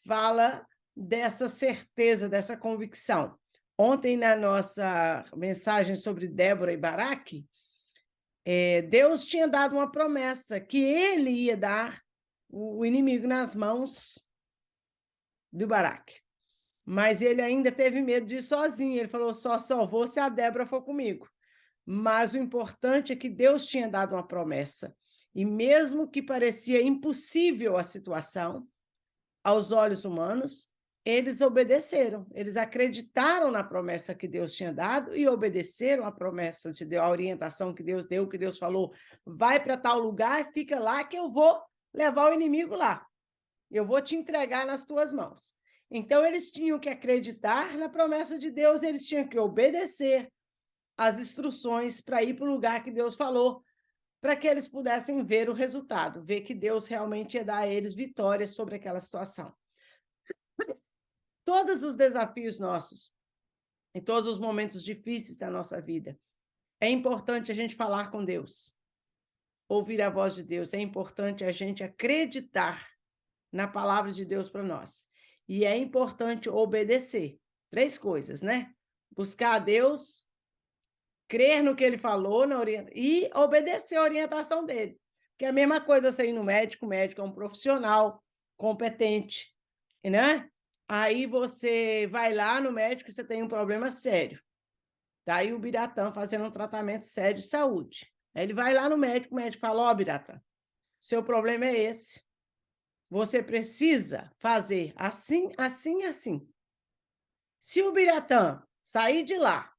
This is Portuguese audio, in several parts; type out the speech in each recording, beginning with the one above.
fala dessa certeza, dessa convicção. Ontem, na nossa mensagem sobre Débora e Baraque, Deus tinha dado uma promessa que ele ia dar o inimigo nas mãos do Baraque. Mas ele ainda teve medo de ir sozinho. Ele falou, só vou se a Débora for comigo. Mas o importante é que Deus tinha dado uma promessa. E mesmo que parecia impossível a situação, aos olhos humanos, eles obedeceram. Eles acreditaram na promessa que Deus tinha dado e obedeceram a promessa de Deus, a orientação que Deus deu, que Deus falou, vai para tal lugar, fica lá que eu vou levar o inimigo lá. Eu vou te entregar nas tuas mãos. Então, eles tinham que acreditar na promessa de Deus, eles tinham que obedecer as instruções para ir para o lugar que Deus falou, para que eles pudessem ver o resultado, ver que Deus realmente ia dar a eles vitórias sobre aquela situação. Todos os desafios nossos, em todos os momentos difíceis da nossa vida, é importante a gente falar com Deus, ouvir a voz de Deus, é importante a gente acreditar na palavra de Deus para nós. E é importante obedecer. 3 coisas, né? Buscar a Deus, crer no que ele falou e obedecer a orientação dele. Que é a mesma coisa você ir no médico, o médico é um profissional competente, né? Aí você vai lá no médico e você tem um problema sério. Tá aí o Biratã fazendo um tratamento sério de saúde. Aí ele vai lá no médico, o médico fala, Biratã, seu problema é esse. Você precisa fazer assim, assim, assim. Se o Biratã sair de lá,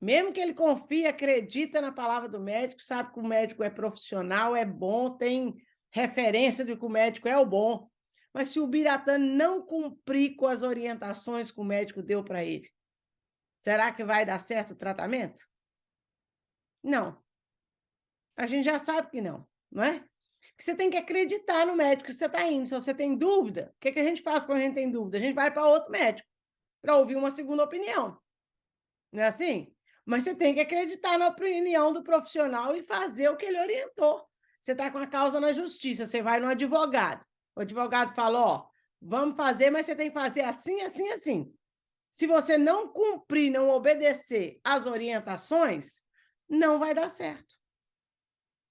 mesmo que ele confie, acredita na palavra do médico, sabe que o médico é profissional, é bom, tem referência de que o médico é o bom, mas se o Biratã não cumprir com as orientações que o médico deu para ele, será que vai dar certo o tratamento? Não. A gente já sabe que não, não é? Porque você tem que acreditar no médico que você está indo. Se você tem dúvida, o que a gente faz quando a gente tem dúvida? A gente vai para outro médico para ouvir uma segunda opinião. Não é assim? Mas você tem que acreditar na opinião do profissional e fazer o que ele orientou. Você está com a causa na justiça, você vai no advogado. O advogado fala, ó, vamos fazer, mas você tem que fazer assim, assim, assim. Se você não cumprir, não obedecer às orientações, não vai dar certo.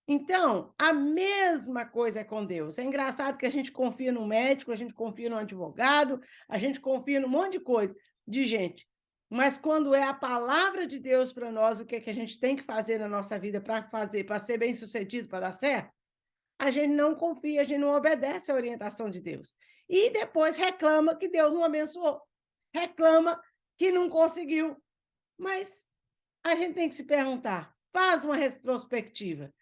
Então, a mesma coisa é com Deus. É engraçado que a gente confia no médico, a gente confia no advogado, a gente confia num monte de coisa, de gente. Mas quando é a palavra de Deus para nós, o que é que a gente tem que fazer na nossa vida para fazer, para ser bem-sucedido, para dar certo, a gente não confia, a gente não obedece à orientação de Deus. E depois reclama que Deus não abençoou. Reclama que não conseguiu. Mas a gente tem que se perguntar, faz uma retrospectiva.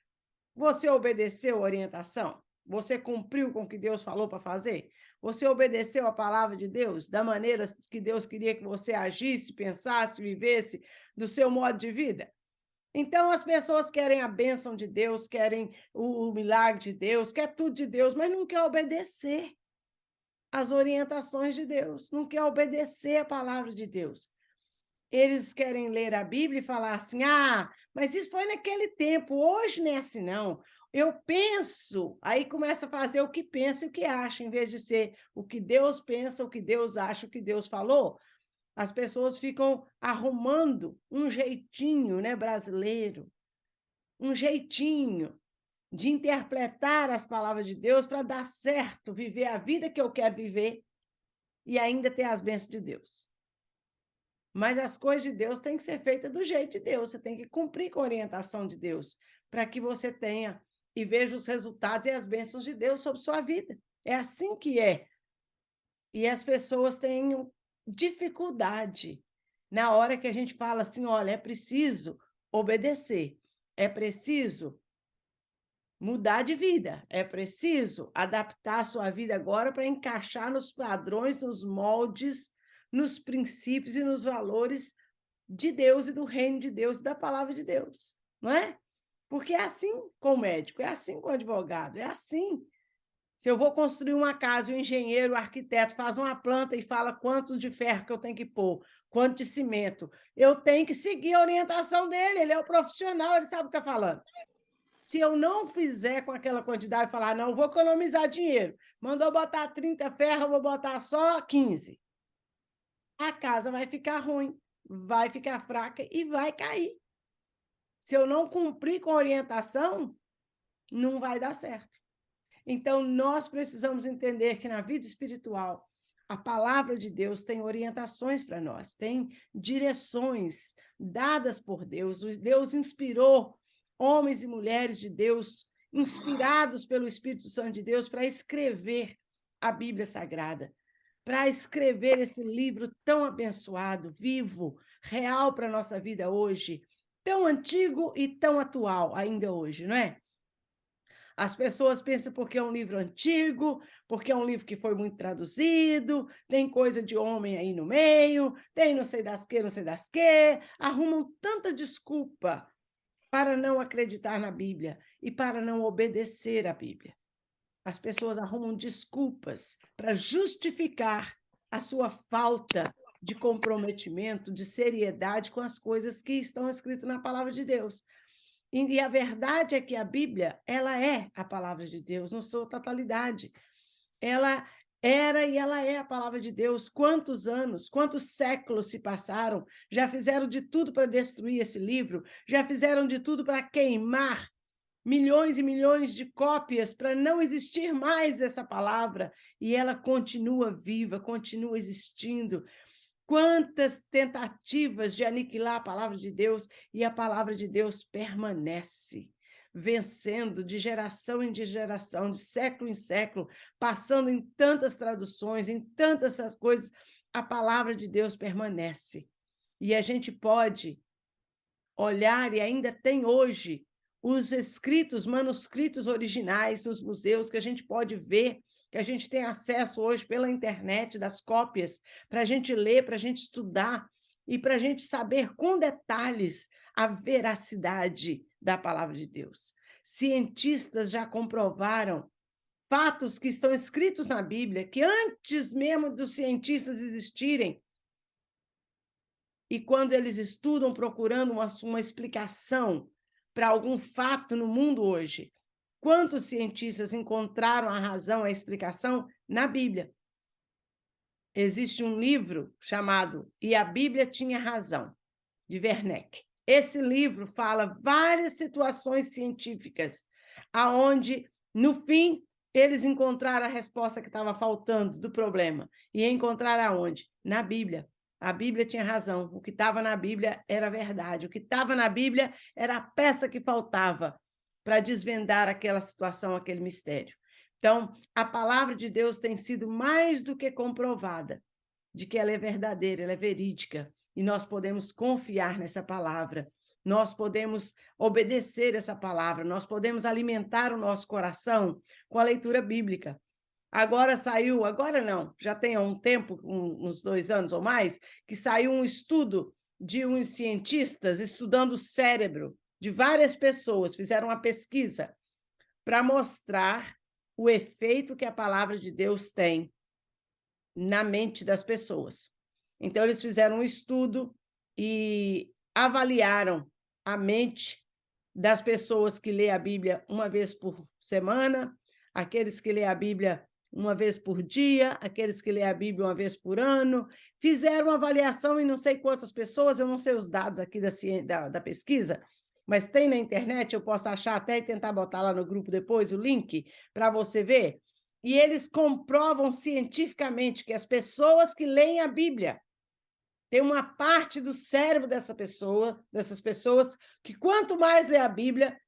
Você obedeceu a orientação? Você cumpriu com o que Deus falou para fazer? Você obedeceu a palavra de Deus da maneira que Deus queria que você agisse, pensasse, vivesse do seu modo de vida? Então, as pessoas querem a bênção de Deus, querem o milagre de Deus, quer tudo de Deus, mas não quer obedecer às orientações de Deus, não quer obedecer a palavra de Deus. Eles querem ler a Bíblia e falar assim, mas isso foi naquele tempo, hoje não é assim não. Eu penso, aí começa a fazer o que pensa e o que acha, em vez de ser o que Deus pensa, o que Deus acha, o que Deus falou. As pessoas ficam arrumando um jeitinho, né, brasileiro, um jeitinho de interpretar as palavras de Deus para dar certo, viver a vida que eu quero viver e ainda ter as bênçãos de Deus. Mas as coisas de Deus têm que ser feitas do jeito de Deus, você tem que cumprir com a orientação de Deus, para que você tenha e veja os resultados e as bênçãos de Deus sobre sua vida. É assim que é. E as pessoas têm dificuldade na hora que a gente fala assim, olha, é preciso obedecer, é preciso mudar de vida, é preciso adaptar a sua vida agora para encaixar nos padrões, nos moldes, nos princípios e nos valores de Deus e do reino de Deus e da palavra de Deus, não é? Porque é assim com o médico, é assim com o advogado, é assim. Se eu vou construir uma casa, o engenheiro, o arquiteto faz uma planta e fala quanto de ferro que eu tenho que pôr, quanto de cimento, eu tenho que seguir a orientação dele, ele é o profissional, ele sabe o que está falando. Se eu não fizer com aquela quantidade, falar, não, vou economizar dinheiro, mandou botar 30 ferros, eu vou botar só 15. A casa vai ficar ruim, vai ficar fraca e vai cair. Se eu não cumprir com a orientação, não vai dar certo. Então, nós precisamos entender que na vida espiritual, a palavra de Deus tem orientações para nós, tem direções dadas por Deus. Deus inspirou homens e mulheres de Deus, inspirados pelo Espírito Santo de Deus, para escrever a Bíblia Sagrada, para escrever esse livro tão abençoado, vivo, real para a nossa vida hoje, tão antigo e tão atual ainda hoje, não é? As pessoas pensam porque é um livro antigo, porque é um livro que foi muito traduzido, tem coisa de homem aí no meio, tem não sei das que, não sei das que, arrumam tanta desculpa para não acreditar na Bíblia e para não obedecer à Bíblia. As pessoas arrumam desculpas para justificar a sua falta de comprometimento, de seriedade com as coisas que estão escritas na palavra de Deus. E a verdade é que a Bíblia, ela é a palavra de Deus, na sua totalidade. Ela era e ela é a palavra de Deus. Quantos anos, quantos séculos se passaram, já fizeram de tudo para destruir esse livro, já fizeram de tudo para queimar milhões e milhões de cópias para não existir mais essa palavra, e ela continua viva, continua existindo. Quantas tentativas de aniquilar a palavra de Deus, e a palavra de Deus permanece, vencendo de geração em geração, de século em século, passando em tantas traduções, em tantas coisas, a palavra de Deus permanece. E a gente pode olhar, e ainda tem hoje, os escritos, manuscritos originais nos museus, que a gente pode ver, que a gente tem acesso hoje pela internet, das cópias, para a gente ler, para a gente estudar, e para a gente saber com detalhes a veracidade da palavra de Deus. Cientistas já comprovaram fatos que estão escritos na Bíblia, que antes mesmo dos cientistas existirem, e quando eles estudam procurando uma explicação para algum fato no mundo hoje, quantos cientistas encontraram a razão, a explicação na Bíblia? Existe um livro chamado E a Bíblia Tinha Razão, de Werneck. Esse livro fala várias situações científicas, aonde, no fim, eles encontraram a resposta que estava faltando do problema. E encontraram aonde? Na Bíblia. A Bíblia tinha razão. O que estava na Bíblia era verdade. O que estava na Bíblia era a peça que faltava para desvendar aquela situação, aquele mistério. Então, a palavra de Deus tem sido mais do que comprovada de que ela é verdadeira, ela é verídica, e nós podemos confiar nessa palavra, nós podemos obedecer essa palavra, nós podemos alimentar o nosso coração com a leitura bíblica. Agora saiu, agora não, já tem há um tempo, uns 2 anos ou mais, que saiu um estudo de uns cientistas estudando o cérebro de várias pessoas, fizeram uma pesquisa para mostrar o efeito que a palavra de Deus tem na mente das pessoas. Então, eles fizeram um estudo e avaliaram a mente das pessoas que lê a Bíblia uma vez por semana, aqueles que lê a Bíblia uma vez por dia, aqueles que lê a Bíblia uma vez por ano, fizeram uma avaliação em não sei quantas pessoas, eu não sei os dados aqui da pesquisa, mas tem na internet, eu posso achar até e tentar botar lá no grupo depois o link para você ver. E eles comprovam cientificamente que as pessoas que leem a Bíblia têm uma parte do cérebro dessas pessoas, que quanto mais lê a Bíblia,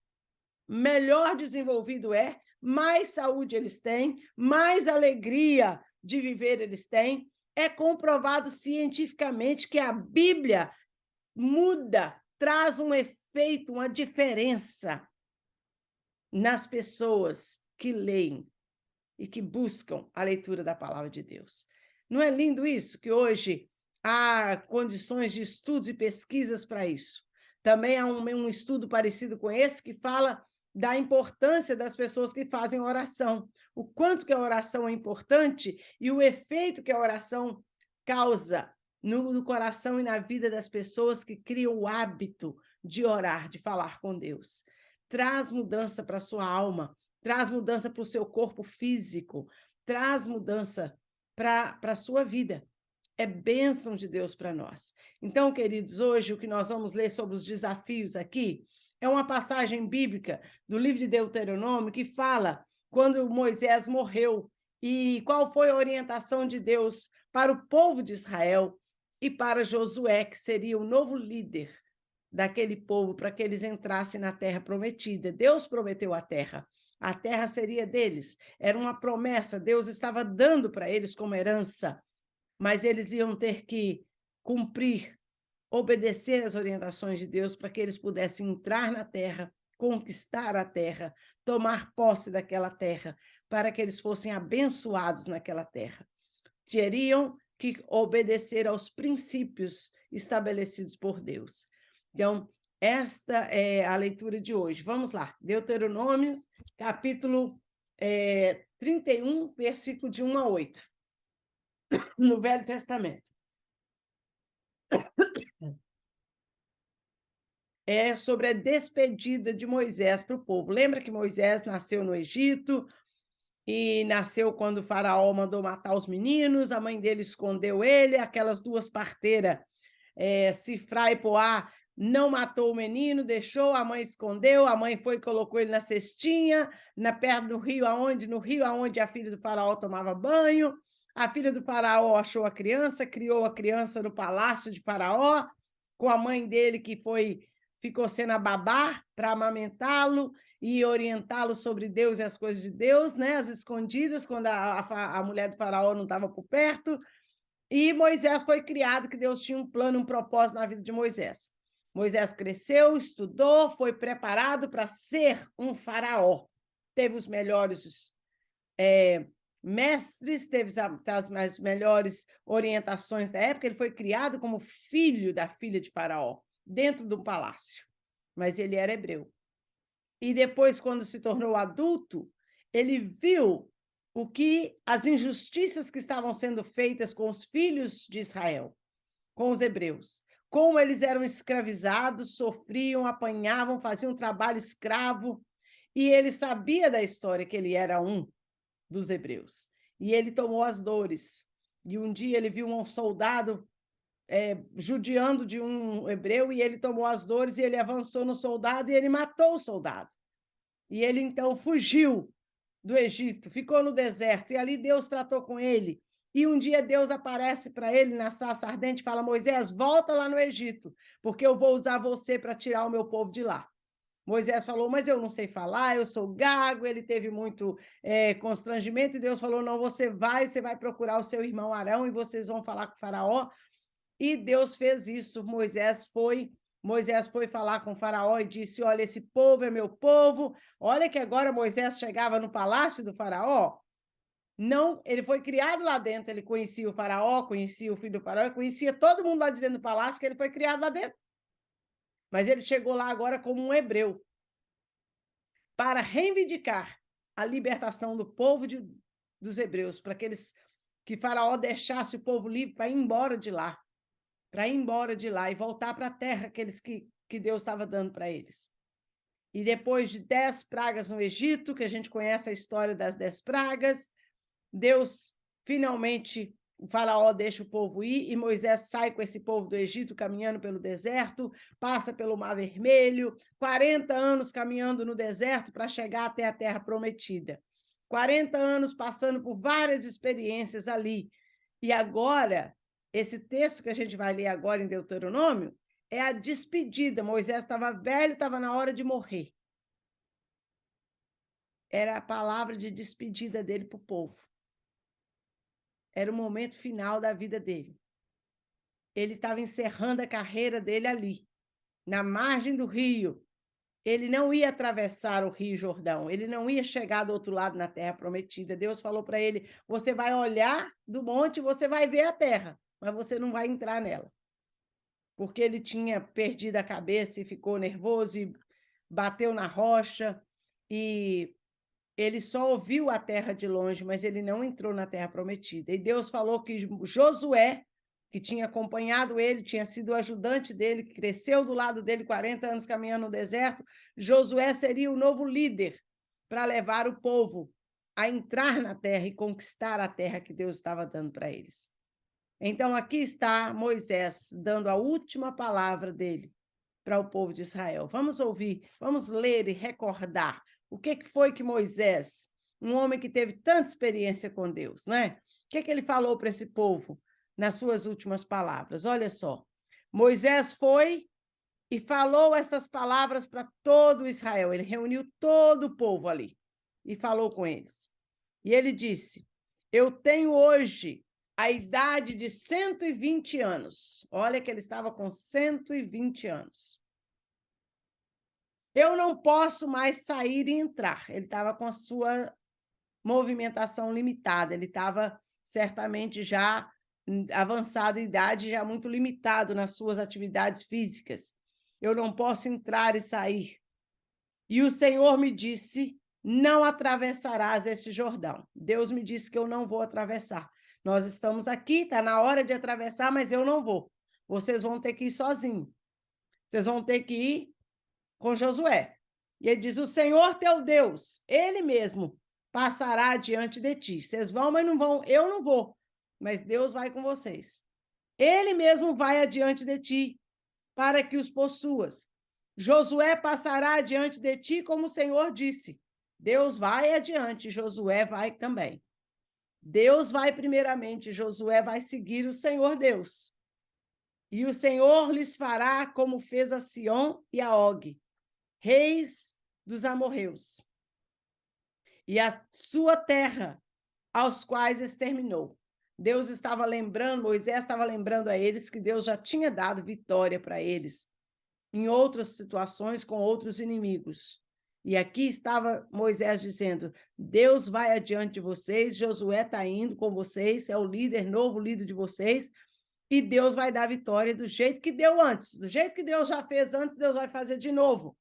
melhor desenvolvido é, mais saúde eles têm, mais alegria de viver eles têm. É comprovado cientificamente que a Bíblia muda, traz um efeito, uma diferença nas pessoas que leem e que buscam a leitura da palavra de Deus. Não é lindo isso? Que hoje há condições de estudos e pesquisas para isso. Também há um estudo parecido com esse que fala da importância das pessoas que fazem oração, o quanto que a oração é importante e o efeito que a oração causa no coração e na vida das pessoas que criam o hábito de orar, de falar com Deus. traz mudança para a sua alma, traz mudança para o seu corpo físico, traz mudança para a sua vida. É bênção de Deus para nós. Então, queridos, hoje o que nós vamos ler sobre os desafios aqui é uma passagem bíblica do livro de Deuteronômio que fala quando Moisés morreu e qual foi a orientação de Deus para o povo de Israel e para Josué, que seria o novo líder daquele povo, para que eles entrassem na terra prometida. Deus prometeu a terra seria deles, era uma promessa, Deus estava dando para eles como herança, mas eles iam ter que cumprir, obedecer às orientações de Deus para que eles pudessem entrar na terra, conquistar a terra, tomar posse daquela terra, para que eles fossem abençoados naquela terra. Teriam que obedecer aos princípios estabelecidos por Deus. Então, esta é a leitura de hoje. Vamos lá, Deuteronômio, capítulo 31, versículo de 1 a 8, no Velho Testamento. É sobre a despedida de Moisés para o povo. Lembra que Moisés nasceu no Egito e nasceu quando o faraó mandou matar os meninos, a mãe dele escondeu ele, aquelas duas parteiras, Sifrá e Poá, não matou o menino, deixou, a mãe escondeu, a mãe foi e colocou ele na cestinha, perto do rio, no rio aonde a filha do faraó tomava banho. A filha do faraó achou a criança, criou a criança no palácio de faraó, com a mãe dele que ficou sendo a babá para amamentá-lo e orientá-lo sobre Deus e as coisas de Deus, né? As escondidas, quando a mulher do faraó não estava por perto. E Moisés foi criado, que Deus tinha um plano, um propósito na vida de Moisés. Moisés cresceu, estudou, foi preparado para ser um faraó. Teve os melhores mestres, teve as melhores orientações da época. Ele foi criado como filho da filha de faraó, dentro do palácio. Mas ele era hebreu. E depois, quando se tornou adulto, ele viu as injustiças que estavam sendo feitas com os filhos de Israel, com os hebreus, como eles eram escravizados, sofriam, apanhavam, faziam trabalho escravo, e ele sabia da história que ele era um dos hebreus, e ele tomou as dores, e um dia ele viu um soldado judiando de um hebreu, e ele tomou as dores, e ele avançou no soldado, e ele matou o soldado, e ele então fugiu do Egito, ficou no deserto, e ali Deus tratou com ele. E um dia Deus aparece para ele na sarça ardente e fala: Moisés, volta lá no Egito, porque eu vou usar você para tirar o meu povo de lá. Moisés falou: mas eu não sei falar, eu sou gago. Ele teve muito constrangimento, e Deus falou: não, você vai procurar o seu irmão Arão, e vocês vão falar com o faraó. E Deus fez isso. Moisés foi falar com o faraó e disse: olha, esse povo é meu povo. Olha que agora Moisés chegava no palácio do faraó. Não, ele foi criado lá dentro, ele conhecia o faraó, conhecia o filho do faraó, conhecia todo mundo lá de dentro do palácio, que ele foi criado lá dentro. Mas ele chegou lá agora como um hebreu, para reivindicar a libertação do povo dos hebreus, para que faraó deixasse o povo livre para ir embora de lá. E voltar para a terra que Deus estava dando para eles. E depois de 10 pragas no Egito, que a gente conhece a história das 10 pragas, Deus finalmente, o faraó deixa o povo ir, e Moisés sai com esse povo do Egito, caminhando pelo deserto, passa pelo Mar Vermelho, 40 anos caminhando no deserto para chegar até a terra prometida. 40 anos passando por várias experiências ali. E agora, esse texto que a gente vai ler agora em Deuteronômio é a despedida. Moisés estava velho, estava na hora de morrer. Era a palavra de despedida dele para o povo. Era o momento final da vida dele. Ele estava encerrando a carreira dele ali, na margem do rio. Ele não ia atravessar o Rio Jordão, ele não ia chegar do outro lado na terra prometida. Deus falou para ele: você vai olhar do monte, você vai ver a terra, mas você não vai entrar nela. Porque ele tinha perdido a cabeça e ficou nervoso e bateu na rocha, e ele só ouviu a terra de longe, mas ele não entrou na terra prometida. E Deus falou que Josué que tinha acompanhado ele, tinha sido ajudante dele, que cresceu do lado dele 40 anos caminhando no deserto, Josué seria o novo líder para levar o povo a entrar na terra e conquistar a terra que Deus estava dando para eles. Então, aqui está Moisés dando a última palavra dele para o povo de Israel. Vamos ouvir, vamos ler e recordar o que foi que Moisés, um homem que teve tanta experiência com Deus, né? O que ele falou para esse povo nas suas últimas palavras? Olha só, Moisés foi e falou essas palavras para todo Israel. Ele reuniu todo o povo ali e falou com eles. E ele disse: eu tenho hoje a idade de 120 anos. Olha que ele estava com 120 anos. Eu não posso mais sair e entrar. Ele estava com a sua movimentação limitada. Ele estava certamente já avançado em idade, já muito limitado nas suas atividades físicas. Eu não posso entrar e sair. E o Senhor me disse: não atravessarás este Jordão. Deus me disse que eu não vou atravessar. Nós estamos aqui, está na hora de atravessar, mas eu não vou. Vocês vão ter que ir sozinhos. Vocês vão ter que ir com Josué. E ele diz: o Senhor teu Deus, ele mesmo passará diante de ti. Vocês vão, mas não vão. Eu não vou, mas Deus vai com vocês. Ele mesmo vai adiante de ti, para que os possuas. Josué passará adiante de ti, como o Senhor disse. Deus vai adiante, Josué vai também. Deus vai primeiramente, Josué vai seguir o Senhor Deus. E o Senhor lhes fará como fez a Sião e a Og, reis dos amorreus, e a sua terra, aos quais exterminou. Deus estava lembrando, Moisés estava lembrando a eles que Deus já tinha dado vitória para eles em outras situações com outros inimigos. E aqui estava Moisés dizendo: Deus vai adiante de vocês, Josué está indo com vocês, é o líder, novo líder de vocês, e Deus vai dar vitória do jeito que deu antes, do jeito que Deus já fez antes, Deus vai fazer de novo.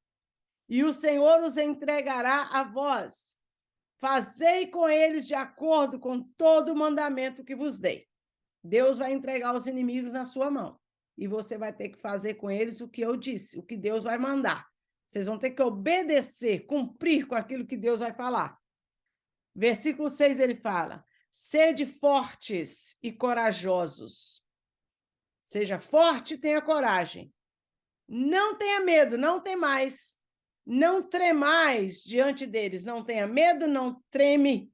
E o Senhor os entregará a vós. Fazei com eles de acordo com todo o mandamento que vos dei. Deus vai entregar os inimigos na sua mão. E você vai ter que fazer com eles o que eu disse, o que Deus vai mandar. Vocês vão ter que obedecer, cumprir com aquilo que Deus vai falar. Versículo 6 ele fala: sede fortes e corajosos. Seja forte e tenha coragem. Não tenha medo, não temais. Não tremais diante deles. Não tenha medo, não treme.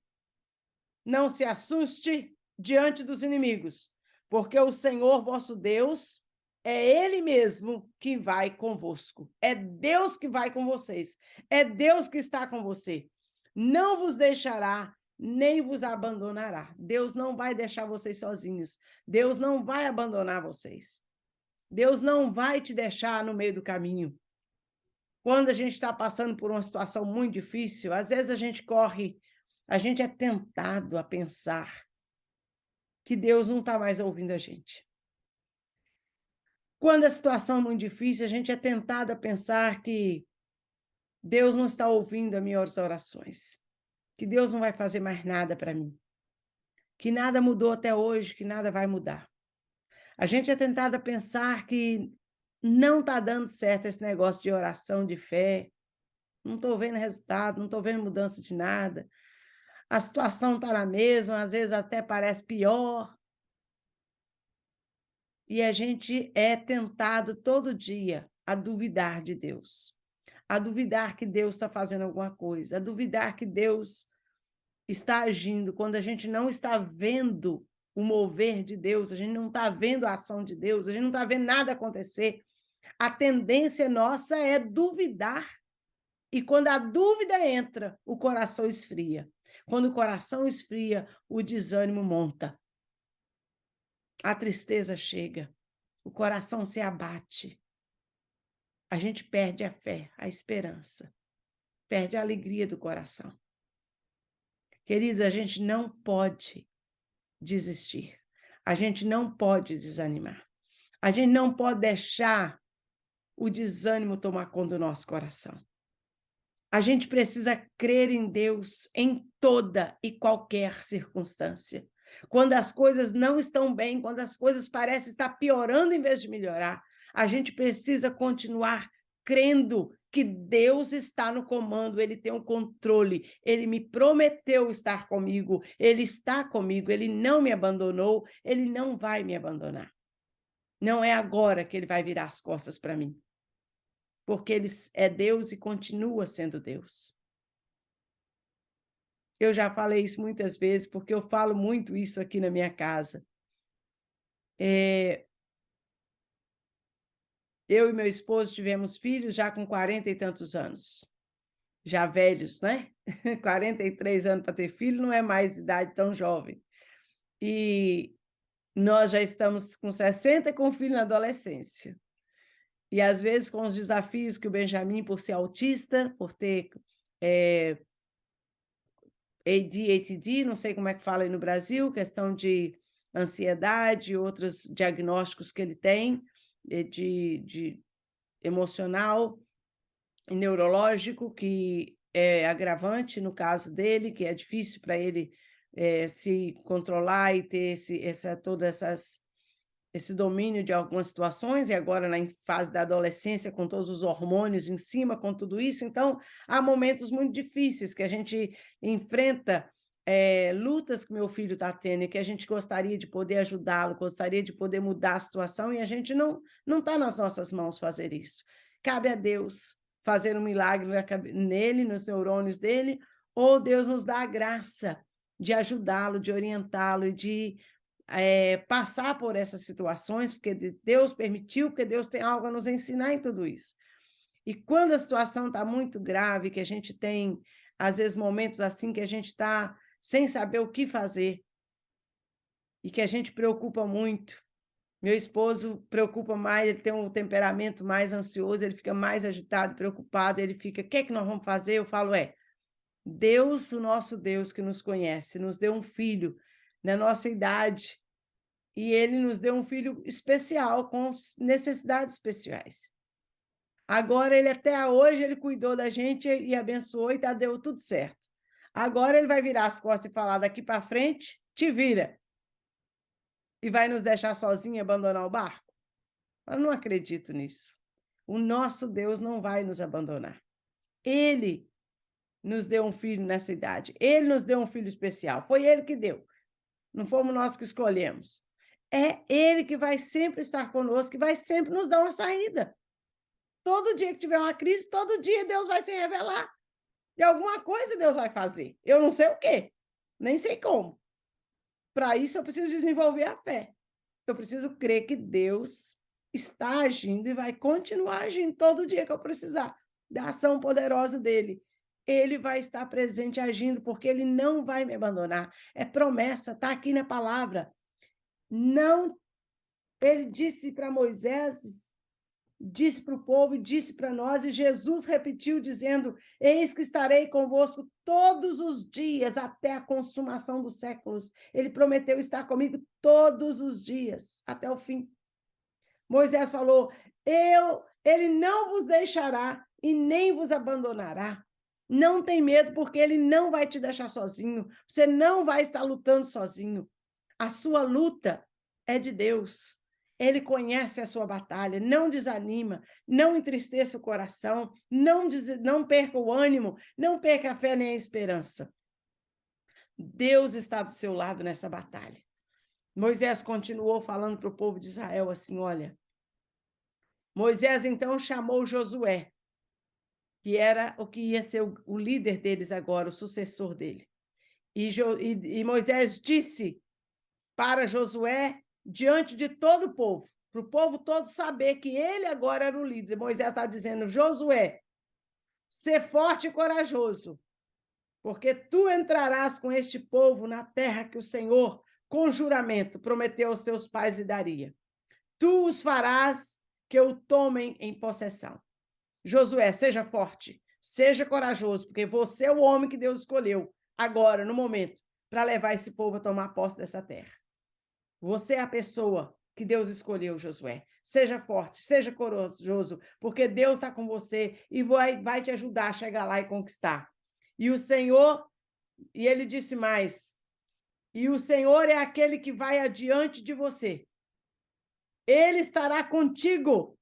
Não se assuste diante dos inimigos, porque o Senhor vosso Deus é Ele mesmo que vai convosco. É Deus que vai com vocês. É Deus que está com você. Não vos deixará, nem vos abandonará. Deus não vai deixar vocês sozinhos. Deus não vai abandonar vocês. Deus não vai te deixar no meio do caminho. Quando a gente está passando por uma situação muito difícil, às vezes a gente é tentado a pensar que Deus não está mais ouvindo a gente. Quando a situação é muito difícil, a gente é tentado a pensar que Deus não está ouvindo as minhas orações, que Deus não vai fazer mais nada para mim, que nada mudou até hoje, que nada vai mudar. A gente é tentado a pensar que não está dando certo esse negócio de oração, de fé, não estou vendo resultado, não estou vendo mudança de nada, a situação está na mesma, às vezes até parece pior. E a gente é tentado todo dia a duvidar de Deus, a duvidar que Deus está fazendo alguma coisa, a duvidar que Deus está agindo, quando a gente não está vendo o mover de Deus, a gente não está vendo a ação de Deus, a gente não está vendo nada acontecer. A tendência nossa é duvidar. E quando a dúvida entra, o coração esfria. Quando o coração esfria, o desânimo monta. A tristeza chega, o coração se abate. A gente perde a fé, a esperança, perde a alegria do coração. Queridos, a gente não pode desistir. A gente não pode desanimar. A gente não pode deixar o desânimo tomar conta do nosso coração. A gente precisa crer em Deus em toda e qualquer circunstância. Quando as coisas não estão bem, quando as coisas parecem estar piorando em vez de melhorar, a gente precisa continuar crendo que Deus está no comando, Ele tem o controle, Ele me prometeu estar comigo, Ele está comigo, Ele não me abandonou, Ele não vai me abandonar. Não é agora que Ele vai virar as costas para mim, porque Ele é Deus e continua sendo Deus. Eu já falei isso muitas vezes, porque eu falo muito isso aqui na minha casa. Eu e meu esposo tivemos filhos já com 40 e tantos anos. Já velhos, né? 43 anos para ter filho não é mais idade tão jovem. E nós já estamos com 60 com filho na adolescência. E às vezes com os desafios que o Benjamin, por ser autista, por ter ADHD, não sei como é que fala aí no Brasil, questão de ansiedade, outros diagnósticos que ele tem, de emocional e neurológico, que é agravante no caso dele, que é difícil para ele se controlar e ter esse domínio de algumas situações, e agora na fase da adolescência, com todos os hormônios em cima, com tudo isso. Então, há momentos muito difíceis que a gente enfrenta, lutas que meu filho está tendo, e que a gente gostaria de poder ajudá-lo, gostaria de poder mudar a situação, e a gente não está nas nossas mãos fazer isso. Cabe a Deus fazer um milagre nele, nos neurônios dele, ou Deus nos dá a graça de ajudá-lo, de orientá-lo e de passar por essas situações, porque Deus permitiu, porque Deus tem algo a nos ensinar em tudo isso. E quando a situação está muito grave, que a gente tem, às vezes, momentos assim que a gente está sem saber o que fazer, e que a gente preocupa muito. Meu esposo preocupa mais, ele tem um temperamento mais ansioso, ele fica mais agitado, preocupado, ele fica, o que é que nós vamos fazer? Eu falo, Deus, o nosso Deus que nos conhece, nos deu um filho na nossa idade, e ele nos deu um filho especial, com necessidades especiais. Agora, ele até hoje, ele cuidou da gente e abençoou e deu tudo certo. Agora ele vai virar as costas e falar, daqui para frente, te vira. E vai nos deixar sozinho e abandonar o barco? Eu não acredito nisso. O nosso Deus não vai nos abandonar. Ele nos deu um filho nessa idade. Ele nos deu um filho especial. Foi ele que deu. Não fomos nós que escolhemos. É ele que vai sempre estar conosco, que vai sempre nos dar uma saída. Todo dia que tiver uma crise, todo dia Deus vai se revelar. E alguma coisa Deus vai fazer. Eu não sei o quê, nem sei como. Para isso, eu preciso desenvolver a fé. Eu preciso crer que Deus está agindo e vai continuar agindo todo dia que eu precisar da ação poderosa dele. Ele vai estar presente agindo, porque ele não vai me abandonar. É promessa, está aqui na palavra. Não, ele disse para Moisés, disse para o povo e disse para nós, e Jesus repetiu dizendo, eis que estarei convosco todos os dias até a consumação dos séculos. Ele prometeu estar comigo todos os dias, até o fim. Moisés falou, ele não vos deixará e nem vos abandonará. Não tem medo, porque ele não vai te deixar sozinho. Você não vai estar lutando sozinho. A sua luta é de Deus. Ele conhece a sua batalha. Não desanima, não entristeça o coração, não perca o ânimo, não perca a fé nem a esperança. Deus está do seu lado nessa batalha. Moisés continuou falando para o povo de Israel assim, olha, Moisés então chamou Josué, que era o que ia ser o líder deles agora, o sucessor dele. E Moisés disse para Josué, diante de todo o povo, para o povo todo saber que ele agora era o líder. Moisés está dizendo, Josué, ser forte e corajoso, porque tu entrarás com este povo na terra que o Senhor, com juramento, prometeu aos teus pais lhe daria. Tu os farás que o tomem em possessão. Josué, seja forte, seja corajoso, porque você é o homem que Deus escolheu, agora, no momento, para levar esse povo a tomar posse dessa terra. Você é a pessoa que Deus escolheu, Josué. Seja forte, seja corajoso, porque Deus está com você e vai te ajudar a chegar lá e conquistar. E o Senhor, e ele disse mais, E o Senhor é aquele que vai adiante de você. Ele estará contigo,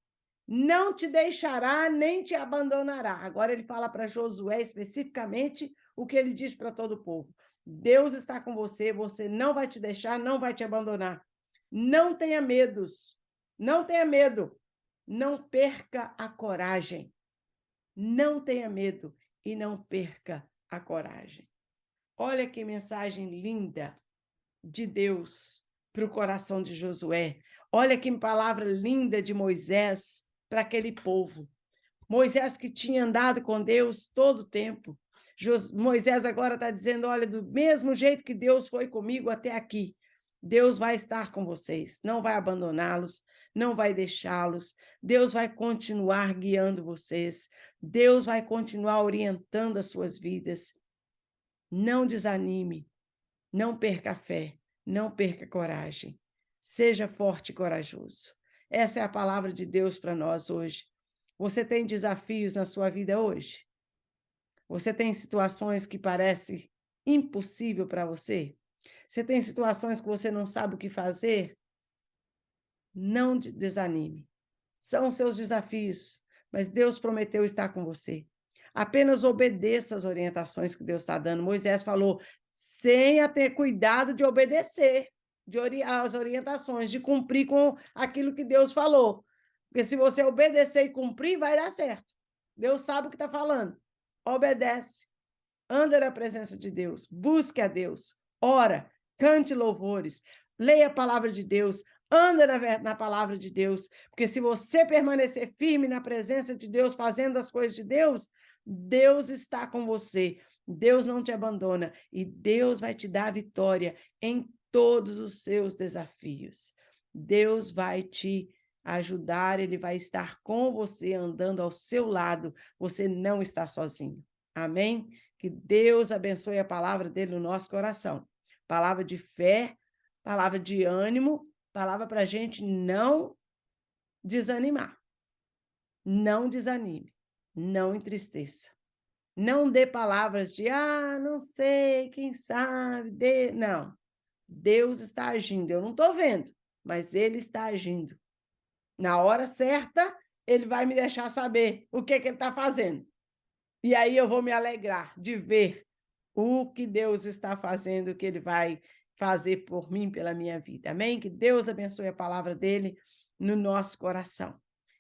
não te deixará nem te abandonará. Agora ele fala para Josué especificamente o que ele diz para todo o povo. Deus está com você, você não vai te deixar, não vai te abandonar. Não tenha medos, não tenha medo, não perca a coragem. Não tenha medo e não perca a coragem. Olha que mensagem linda de Deus para o coração de Josué. Olha que palavra linda de Moisés para aquele povo. Moisés que tinha andado com Deus todo o tempo. Moisés agora está dizendo, olha, do mesmo jeito que Deus foi comigo até aqui, Deus vai estar com vocês, não vai abandoná-los, não vai deixá-los, Deus vai continuar guiando vocês, Deus vai continuar orientando as suas vidas. Não desanime, não perca a fé, não perca a coragem. Seja forte e corajoso. Essa é a palavra de Deus para nós hoje. Você tem desafios na sua vida hoje? Você tem situações que parecem impossível para você? Você tem situações que você não sabe o que fazer? Não desanime. São seus desafios, mas Deus prometeu estar com você. Apenas obedeça as orientações que Deus está dando. Moisés falou, sem ter cuidado de obedecer as orientações, de cumprir com aquilo que Deus falou. Porque se você obedecer e cumprir, vai dar certo. Deus sabe o que está falando. Obedece. Anda na presença de Deus. Busque a Deus. Ora, cante louvores. Leia a palavra de Deus. Anda na palavra de Deus. Porque se você permanecer firme na presença de Deus, fazendo as coisas de Deus, Deus está com você. Deus não te abandona. E Deus vai te dar a vitória em todos os seus desafios. Deus vai te ajudar, Ele vai estar com você, andando ao seu lado. Você não está sozinho. Amém? Que Deus abençoe a palavra dele no nosso coração. Palavra de fé, palavra de ânimo, palavra para a gente não desanimar. Não desanime, não entristeça. Não dê palavras de, não sei, quem sabe, não. Deus está agindo, eu não estou vendo, mas Ele está agindo. Na hora certa, Ele vai me deixar saber o que Ele está fazendo. E aí eu vou me alegrar de ver o que Deus está fazendo, o que Ele vai fazer por mim, pela minha vida. Amém? Que Deus abençoe a palavra dele no nosso coração.